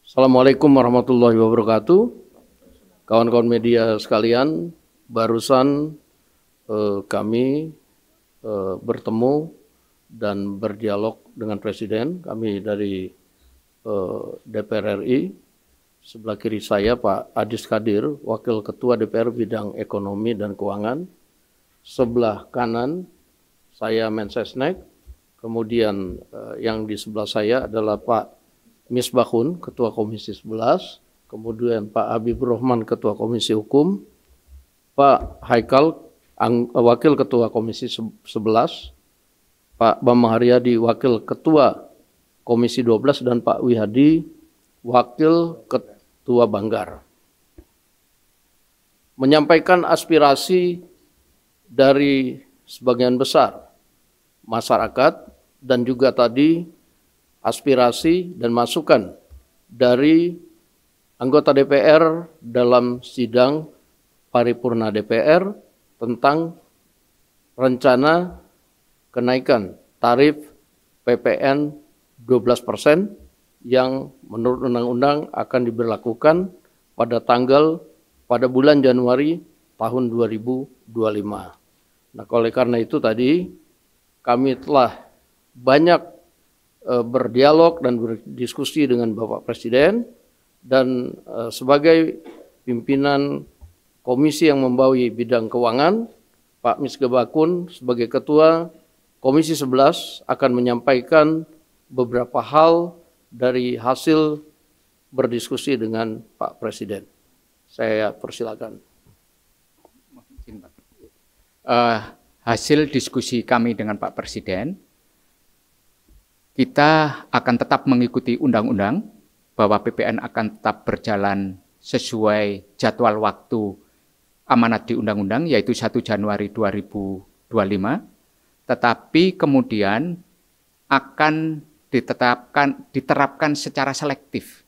Assalamualaikum warahmatullahi wabarakatuh. Kawan-kawan media sekalian, barusan kami bertemu dan berdialog dengan Presiden. Kami dari DPR RI. Sebelah kiri saya Pak Adis Kadir, Wakil Ketua DPR Bidang Ekonomi dan Keuangan. Sebelah kanan saya Mensesnek. Kemudian yang di sebelah saya adalah Pak Misbahun, Ketua Komisi 11, kemudian Pak Habibur Rahman, Ketua Komisi Hukum, Pak Haikal, Wakil Ketua Komisi 11, Pak Bambang Haryadi, Wakil Ketua Komisi 12, dan Pak Wihadi, Wakil Ketua Banggar. Menyampaikan aspirasi dari sebagian besar masyarakat dan juga tadi aspirasi dan masukan dari anggota DPR dalam sidang paripurna DPR tentang rencana kenaikan tarif PPN 12% yang menurut undang-undang akan diberlakukan pada bulan Januari tahun 2025. Nah, oleh karena itu tadi kami telah banyak berdialog dan berdiskusi dengan Bapak Presiden, dan sebagai pimpinan komisi yang membawahi bidang keuangan, Pak Misbahun sebagai Ketua Komisi 11 akan menyampaikan beberapa hal dari hasil berdiskusi dengan Pak Presiden. Saya persilakan. Hasil diskusi kami dengan Pak Presiden, kita akan tetap mengikuti undang-undang bahwa PPN akan tetap berjalan sesuai jadwal waktu amanat di undang-undang, yaitu 1 Januari 2025, tetapi kemudian akan diterapkan secara selektif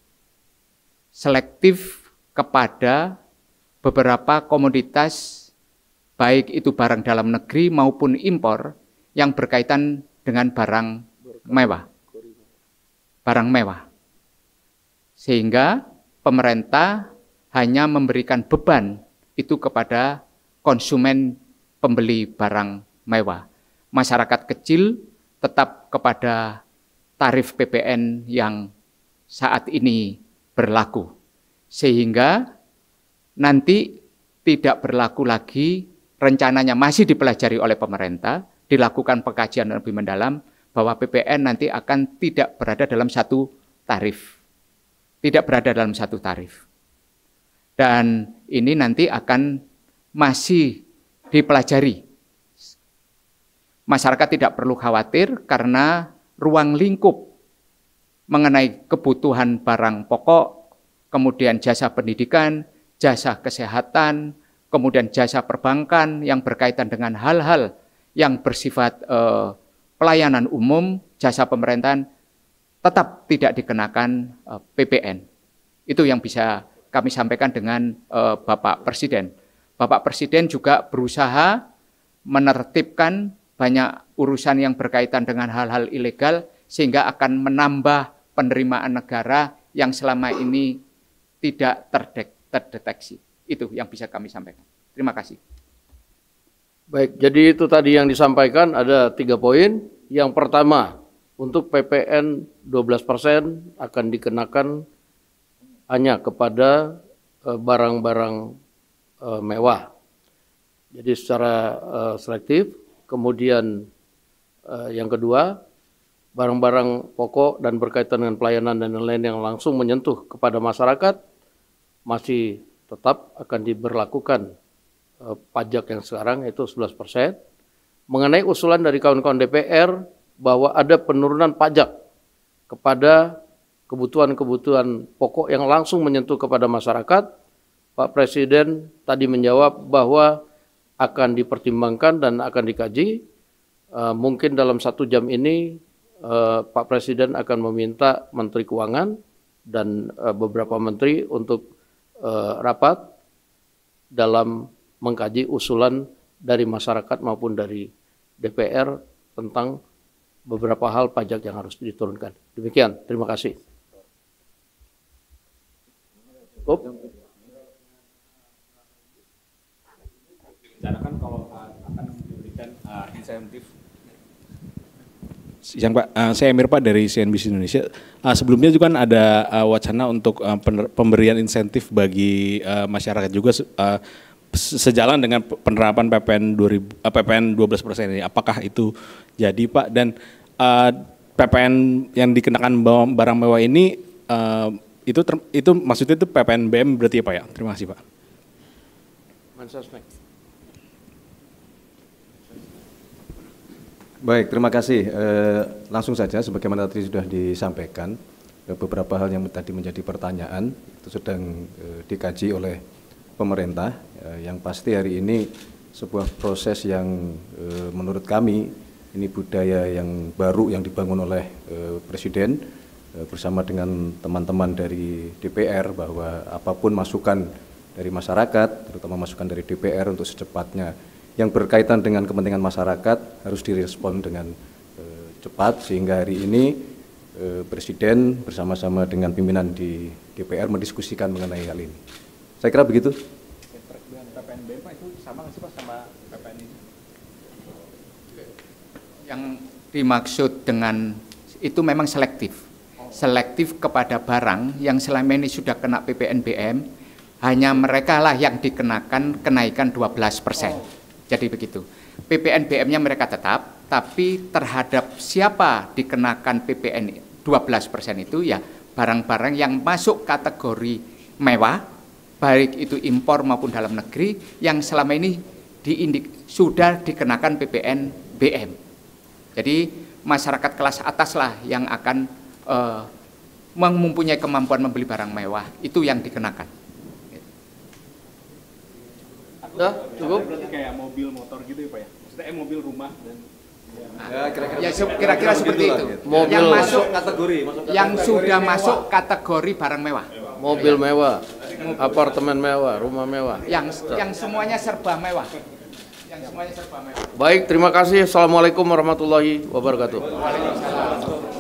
kepada beberapa komoditas, baik itu barang dalam negeri maupun impor yang berkaitan dengan barang mewah. Sehingga pemerintah hanya memberikan beban itu kepada konsumen pembeli barang mewah. Masyarakat kecil tetap kepada tarif PPN yang saat ini berlaku. Sehingga nanti tidak berlaku lagi, rencananya masih dipelajari oleh pemerintah, dilakukan pengkajian lebih mendalam, bahwa PPN nanti akan tidak berada dalam satu tarif. Dan ini nanti akan masih dipelajari. Masyarakat tidak perlu khawatir karena ruang lingkup mengenai kebutuhan barang pokok, kemudian jasa pendidikan, jasa kesehatan, kemudian jasa perbankan yang berkaitan dengan hal-hal yang bersifat pelayanan umum, jasa pemerintahan, tetap tidak dikenakan PPN. Itu yang bisa kami sampaikan dengan Bapak Presiden. Bapak Presiden juga berusaha menertibkan banyak urusan yang berkaitan dengan hal-hal ilegal, sehingga akan menambah penerimaan negara yang selama ini tidak terdeteksi. Itu yang bisa kami sampaikan. Terima kasih. Baik, jadi itu tadi yang disampaikan ada 3 poin. Yang pertama, untuk PPN 12% akan dikenakan hanya kepada barang-barang mewah. Jadi secara selektif. Kemudian yang kedua, barang-barang pokok dan berkaitan dengan pelayanan dan lain-lain yang langsung menyentuh kepada masyarakat masih tetap akan diberlakukan pajak yang sekarang, yaitu 11%. Mengenai usulan dari kawan-kawan DPR bahwa ada penurunan pajak kepada kebutuhan-kebutuhan pokok yang langsung menyentuh kepada masyarakat, Pak Presiden tadi menjawab bahwa akan dipertimbangkan dan akan dikaji. Mungkin dalam 1 jam ini Pak Presiden akan meminta Menteri Keuangan dan beberapa menteri untuk rapat dalam mengkaji usulan dari masyarakat maupun dari DPR tentang beberapa hal pajak yang harus diturunkan. Demikian, terima kasih. Cukup. Bicarakan kalau akan diberikan insentif. Yang Pak, saya Emir Pak dari CNBC Indonesia. Sebelumnya juga kan ada wacana untuk pemberian insentif bagi masyarakat juga sejalan dengan penerapan PPN 12% ini. Apakah itu jadi Pak? Dan PPN yang dikenakan barang mewah ini itu maksudnya itu PPN BM berarti ya Pak ya? Terima kasih Pak. Mensesnek. Baik, terima kasih. Langsung saja, sebagaimana tadi sudah disampaikan, beberapa hal yang tadi menjadi pertanyaan itu sedang dikaji oleh pemerintah. Yang pasti hari ini sebuah proses yang menurut kami ini budaya yang baru yang dibangun oleh Presiden bersama dengan teman-teman dari DPR, bahwa apapun masukan dari masyarakat, terutama masukan dari DPR untuk secepatnya yang berkaitan dengan kepentingan masyarakat harus direspon dengan cepat, sehingga hari ini Presiden bersama-sama dengan pimpinan di DPR mendiskusikan mengenai hal ini. Saya kira begitu. PPN BM Pak itu sama nggak sih Pak sama PPN ini? Yang dimaksud dengan itu memang selektif. Selektif kepada barang yang selama ini sudah kena PPN BM, hanya mereka lah yang dikenakan kenaikan 12%. Jadi begitu. PPN BM-nya mereka tetap, tapi terhadap siapa dikenakan PPN 12% itu ya barang-barang yang masuk kategori mewah, baik itu impor maupun dalam negeri, yang selama ini sudah dikenakan PPN BM. Jadi masyarakat kelas atas lah yang akan mempunyai kemampuan membeli barang mewah, itu yang dikenakan. Udah, cukup. Berarti kayak mobil, motor gitu ya Pak ya? Maksudnya mobil, rumah dan Kira-kira seperti itu. Mobil yang masuk kategori, yang sudah masuk kategori barang mewah. Mobil mewah, apartemen mewah, rumah mewah. Yang semuanya serba mewah. Yang semuanya serba mewah. Baik, terima kasih. Assalamualaikum warahmatullahi wabarakatuh. Waalaikumsalam.